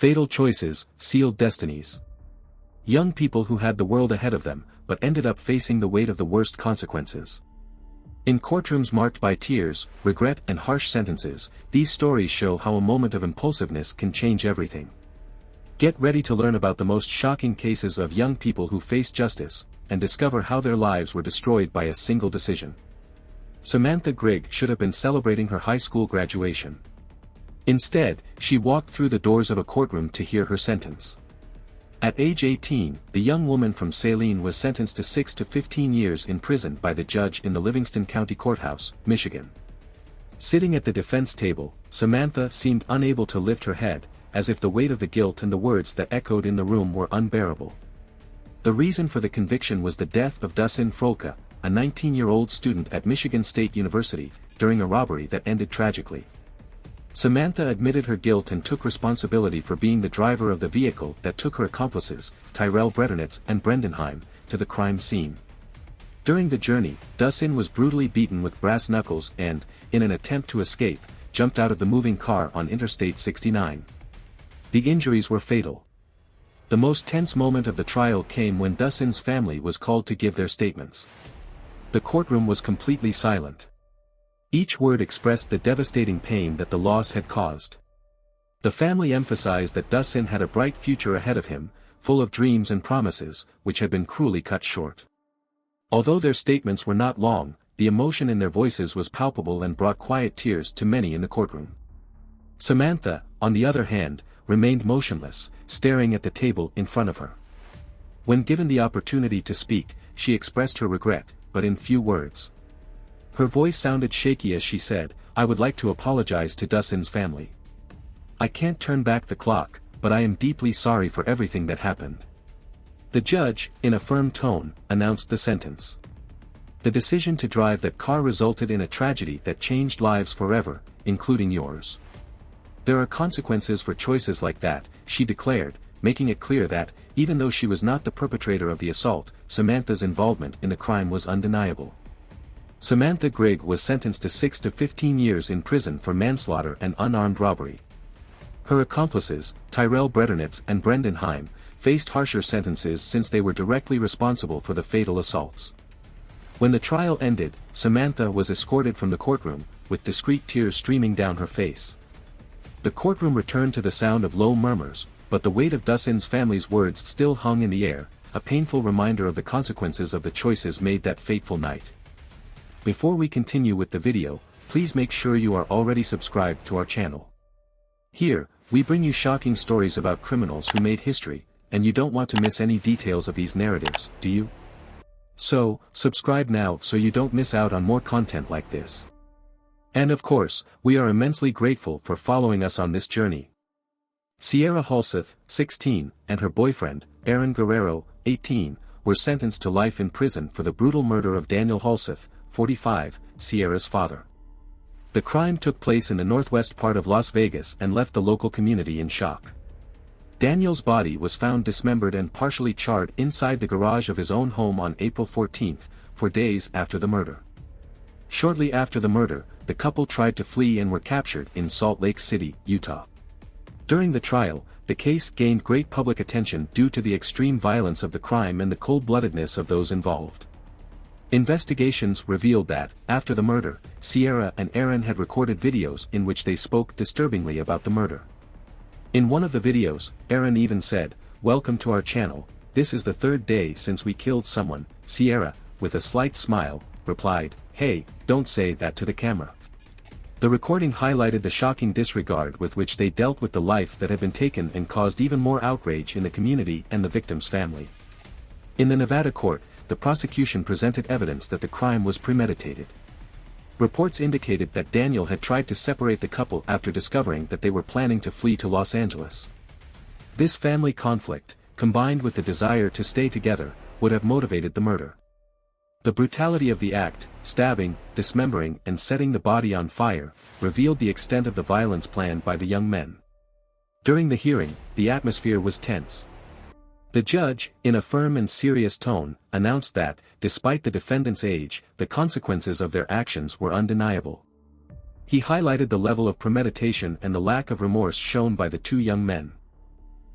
Fatal choices, sealed destinies. Young people who had the world ahead of them, but ended up facing the weight of the worst consequences. In courtrooms marked by tears, regret and harsh sentences, these stories show how a moment of impulsiveness can change everything. Get ready to learn about the most shocking cases of young people who faced justice, and discover how their lives were destroyed by a single decision. Samantha Grigg should have been celebrating her high school graduation. Instead, she walked through the doors of a courtroom to hear her sentence. At age 18, the young woman from Saline was sentenced to 6 to 15 years in prison by the judge in the Livingston County Courthouse, Michigan. Sitting at the defense table, Samantha seemed unable to lift her head, as if the weight of the guilt and the words that echoed in the room were unbearable. The reason for the conviction was the death of Dustin Frolka, a 19-year-old student at Michigan State University, during a robbery that ended tragically. Samantha admitted her guilt and took responsibility for being the driver of the vehicle that took her accomplices, Tyrell Bredernitz and Brendan Heim, to the crime scene. During the journey, Dustin was brutally beaten with brass knuckles and, in an attempt to escape, jumped out of the moving car on Interstate 69. The injuries were fatal. The most tense moment of the trial came when Dustin's family was called to give their statements. The courtroom was completely silent. Each word expressed the devastating pain that the loss had caused. The family emphasized that Dustin had a bright future ahead of him, full of dreams and promises, which had been cruelly cut short. Although their statements were not long, the emotion in their voices was palpable and brought quiet tears to many in the courtroom. Samantha, on the other hand, remained motionless, staring at the table in front of her. When given the opportunity to speak, she expressed her regret, but in few words. Her voice sounded shaky as she said, "I would like to apologize to Dustin's family. I can't turn back the clock, but I am deeply sorry for everything that happened." The judge, in a firm tone, announced the sentence. "The decision to drive that car resulted in a tragedy that changed lives forever, including yours. There are consequences for choices like that," she declared, making it clear that, even though she was not the perpetrator of the assault, Samantha's involvement in the crime was undeniable. Samantha Grigg was sentenced to 6 to 15 years in prison for manslaughter and unarmed robbery. Her accomplices, Tyrell Bredernitz and Brendan Heim, faced harsher sentences since they were directly responsible for the fatal assaults. When the trial ended, Samantha was escorted from the courtroom, with discreet tears streaming down her face. The courtroom returned to the sound of low murmurs, but the weight of Dustin's family's words still hung in the air, a painful reminder of the consequences of the choices made that fateful night. Before we continue with the video, please make sure you are already subscribed to our channel. Here, we bring you shocking stories about criminals who made history, and you don't want to miss any details of these narratives, do you? So, subscribe now so you don't miss out on more content like this. And of course, we are immensely grateful for following us on this journey. Sierra Halseth, 16, and her boyfriend, Aaron Guerrero, 18, were sentenced to life in prison for the brutal murder of Daniel Halseth, 45, Sierra's father. The crime took place in the northwest part of Las Vegas and left the local community in shock. Daniel's body was found dismembered and partially charred inside the garage of his own home on April 14, 4 days after the murder. Shortly after the murder, the couple tried to flee and were captured in Salt Lake City, Utah. During the trial, the case gained great public attention due to the extreme violence of the crime and the cold-bloodedness of those involved. Investigations revealed that, after the murder, Sierra and Aaron had recorded videos in which they spoke disturbingly about the murder. In one of the videos, Aaron even said, "Welcome to our channel, this is the third day since we killed someone." Sierra, with a slight smile, replied, "Hey, don't say that to the camera." The recording highlighted the shocking disregard with which they dealt with the life that had been taken and caused even more outrage in the community and the victim's family. In the Nevada court, the prosecution presented evidence that the crime was premeditated. Reports indicated that Daniel had tried to separate the couple after discovering that they were planning to flee to Los Angeles. This family conflict, combined with the desire to stay together, would have motivated the murder. The brutality of the act, stabbing, dismembering and setting the body on fire, revealed the extent of the violence planned by the young men. During the hearing, the atmosphere was tense. The judge, in a firm and serious tone, announced that, despite the defendant's age, the consequences of their actions were undeniable. He highlighted the level of premeditation and the lack of remorse shown by the two young men.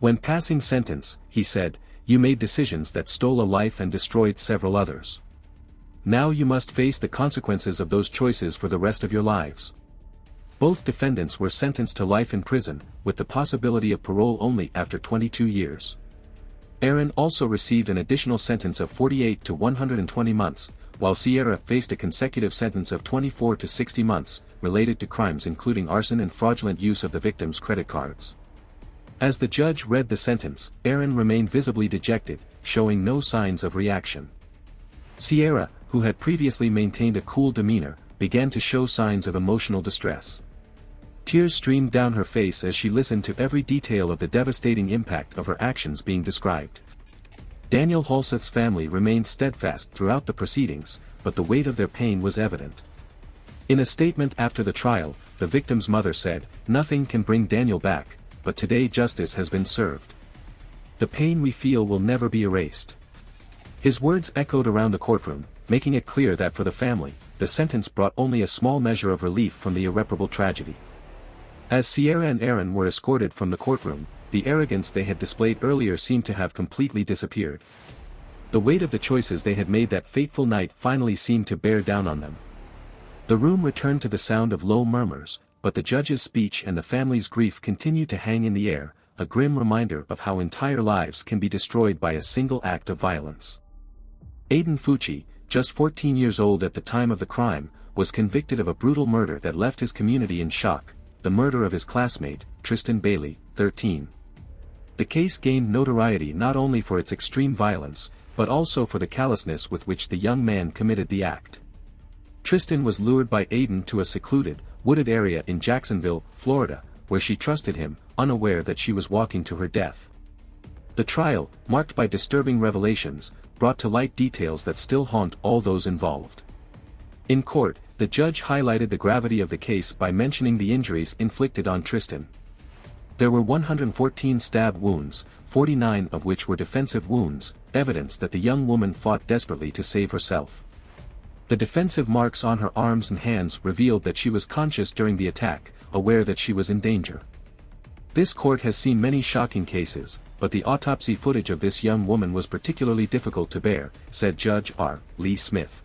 When passing sentence, he said, "You made decisions that stole a life and destroyed several others. Now you must face the consequences of those choices for the rest of your lives." Both defendants were sentenced to life in prison, with the possibility of parole only after 22 years. Aaron also received an additional sentence of 48 to 120 months, while Sierra faced a consecutive sentence of 24 to 60 months, related to crimes including arson and fraudulent use of the victim's credit cards. As the judge read the sentence, Aaron remained visibly dejected, showing no signs of reaction. Sierra, who had previously maintained a cool demeanor, began to show signs of emotional distress. Tears streamed down her face as she listened to every detail of the devastating impact of her actions being described. Daniel Halseth's family remained steadfast throughout the proceedings, but the weight of their pain was evident. In a statement after the trial, the victim's mother said, "Nothing can bring Daniel back, but today justice has been served. The pain we feel will never be erased." His words echoed around the courtroom, making it clear that for the family, the sentence brought only a small measure of relief from the irreparable tragedy. As Sierra and Aaron were escorted from the courtroom, the arrogance they had displayed earlier seemed to have completely disappeared. The weight of the choices they had made that fateful night finally seemed to bear down on them. The room returned to the sound of low murmurs, but the judge's speech and the family's grief continued to hang in the air, a grim reminder of how entire lives can be destroyed by a single act of violence. Aiden Fucci, just 14 years old at the time of the crime, was convicted of a brutal murder that left his community in shock, the murder of his classmate, Tristan Bailey, 13. The case gained notoriety not only for its extreme violence, but also for the callousness with which the young man committed the act. Tristan was lured by Aiden to a secluded, wooded area in Jacksonville, Florida, where she trusted him, unaware that she was walking to her death. The trial, marked by disturbing revelations, brought to light details that still haunt all those involved. In court, the judge highlighted the gravity of the case by mentioning the injuries inflicted on Tristan. There were 114 stab wounds, 49 of which were defensive wounds, evidence that the young woman fought desperately to save herself. The defensive marks on her arms and hands revealed that she was conscious during the attack, aware that she was in danger. This court has seen many shocking cases, but the autopsy footage of this young woman was particularly difficult to bear, said Judge R. Lee Smith.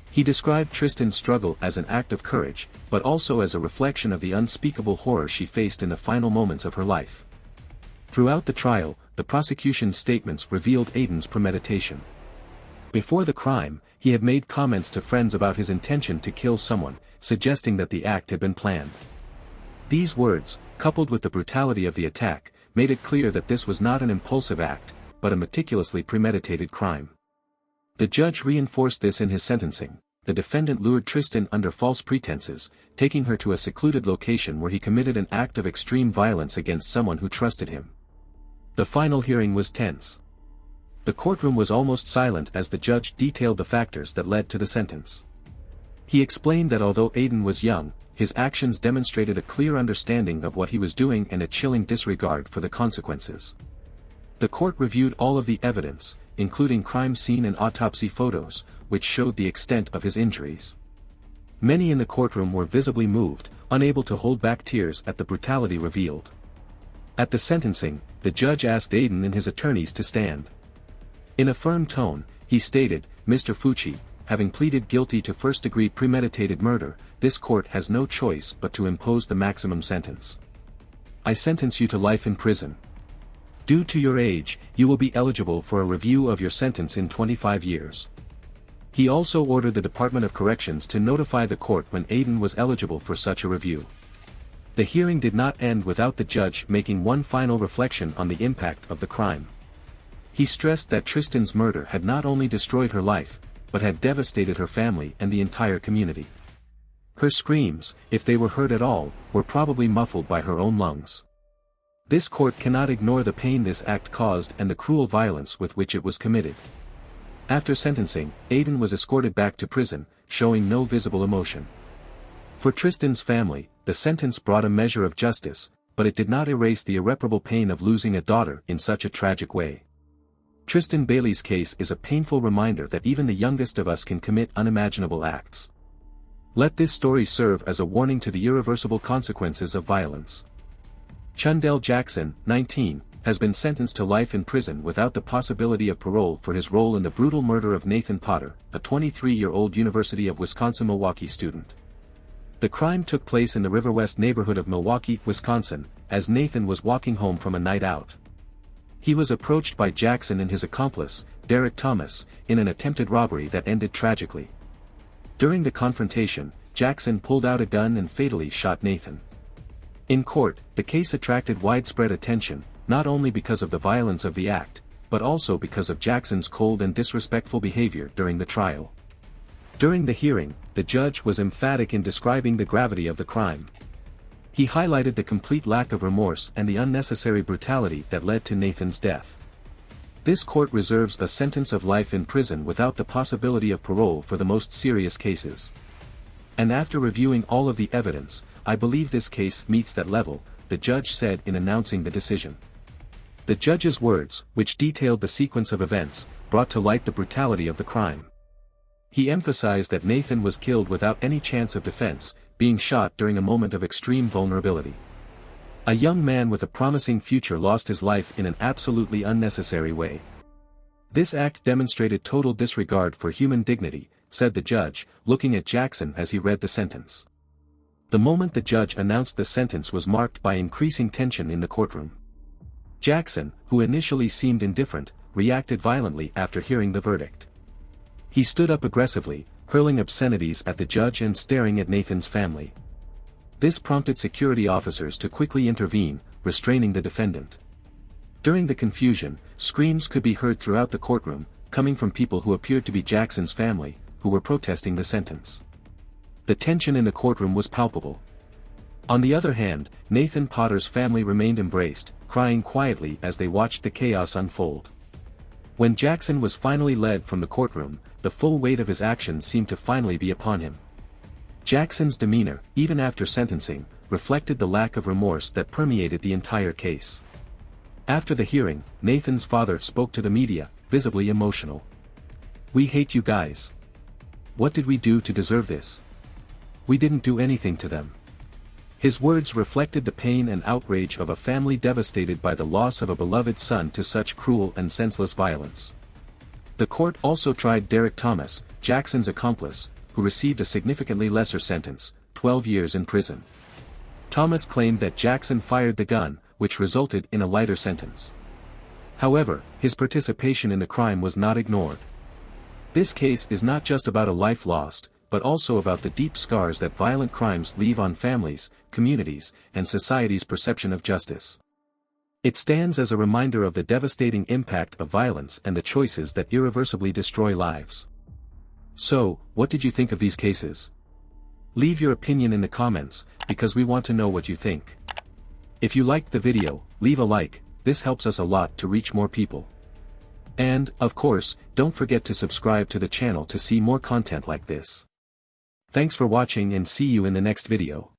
He described Tristan's struggle as an act of courage, but also as a reflection of the unspeakable horror she faced in the final moments of her life. Throughout the trial, the prosecution's statements revealed Aiden's premeditation. Before the crime, he had made comments to friends about his intention to kill someone, suggesting that the act had been planned. These words, coupled with the brutality of the attack, made it clear that this was not an impulsive act, but a meticulously premeditated crime. The judge reinforced this in his sentencing. The defendant lured Tristan under false pretenses, taking her to a secluded location where he committed an act of extreme violence against someone who trusted him. The final hearing was tense. The courtroom was almost silent as the judge detailed the factors that led to the sentence. He explained that although Aiden was young, his actions demonstrated a clear understanding of what he was doing and a chilling disregard for the consequences. The court reviewed all of the evidence, including crime scene and autopsy photos, which showed the extent of his injuries. Many in the courtroom were visibly moved, unable to hold back tears at the brutality revealed. At the sentencing, the judge asked Aiden and his attorneys to stand. In a firm tone, he stated, "Mr. Fucci, having pleaded guilty to first-degree premeditated murder, this court has no choice but to impose the maximum sentence. I sentence you to life in prison. Due to your age, you will be eligible for a review of your sentence in 25 years. He also ordered the Department of Corrections to notify the court when Aiden was eligible for such a review. The hearing did not end without the judge making one final reflection on the impact of the crime. He stressed that Tristan's murder had not only destroyed her life, but had devastated her family and the entire community. Her screams, if they were heard at all, were probably muffled by her own lungs. This court cannot ignore the pain this act caused and the cruel violence with which it was committed. After sentencing, Aiden was escorted back to prison, showing no visible emotion. For Tristan's family, the sentence brought a measure of justice, but it did not erase the irreparable pain of losing a daughter in such a tragic way. Tristan Bailey's case is a painful reminder that even the youngest of us can commit unimaginable acts. Let this story serve as a warning to the irreversible consequences of violence. Chundell Jackson, 19, has been sentenced to life in prison without the possibility of parole for his role in the brutal murder of Nathan Potter, a 23-year-old University of Wisconsin-Milwaukee student. The crime took place in the River West neighborhood of Milwaukee, Wisconsin, as Nathan was walking home from a night out. He was approached by Jackson and his accomplice, Derek Thomas, in an attempted robbery that ended tragically. During the confrontation, Jackson pulled out a gun and fatally shot Nathan. In court, the case attracted widespread attention, not only because of the violence of the act, but also because of Jackson's cold and disrespectful behavior during the trial. During the hearing, the judge was emphatic in describing the gravity of the crime. He highlighted the complete lack of remorse and the unnecessary brutality that led to Nathan's death. This court reserves a sentence of life in prison without the possibility of parole for the most serious cases. And after reviewing all of the evidence, I believe this case meets that level, the judge said in announcing the decision. The judge's words, which detailed the sequence of events, brought to light the brutality of the crime. He emphasized that Nathan was killed without any chance of defense, being shot during a moment of extreme vulnerability. A young man with a promising future lost his life in an absolutely unnecessary way. This act demonstrated total disregard for human dignity, said the judge, looking at Jackson as he read the sentence. The moment the judge announced the sentence was marked by increasing tension in the courtroom. Jackson, who initially seemed indifferent, reacted violently after hearing the verdict. He stood up aggressively, hurling obscenities at the judge and staring at Nathan's family. This prompted security officers to quickly intervene, restraining the defendant. During the confusion, screams could be heard throughout the courtroom, coming from people who appeared to be Jackson's family, who were protesting the sentence. The tension in the courtroom was palpable. On the other hand, Nathan Potter's family remained embraced, crying quietly as they watched the chaos unfold. When Jackson was finally led from the courtroom, the full weight of his actions seemed to finally be upon him. Jackson's demeanor, even after sentencing, reflected the lack of remorse that permeated the entire case. After the hearing, Nathan's father spoke to the media, visibly emotional. "We hate you guys. What did we do to deserve this? We didn't do anything to them." His words reflected the pain and outrage of a family devastated by the loss of a beloved son to such cruel and senseless violence. The court also tried Derek Thomas, Jackson's accomplice, who received a significantly lesser sentence, 12 years in prison. Thomas claimed that Jackson fired the gun, which resulted in a lighter sentence. However, his participation in the crime was not ignored. This case is not just about a life lost, but also about the deep scars that violent crimes leave on families, communities, and society's perception of justice. It stands as a reminder of the devastating impact of violence and the choices that irreversibly destroy lives. So, what did you think of these cases? Leave your opinion in the comments, because we want to know what you think. If you liked the video, leave a like, this helps us a lot to reach more people. And, of course, don't forget to subscribe to the channel to see more content like this. Thanks for watching and see you in the next video.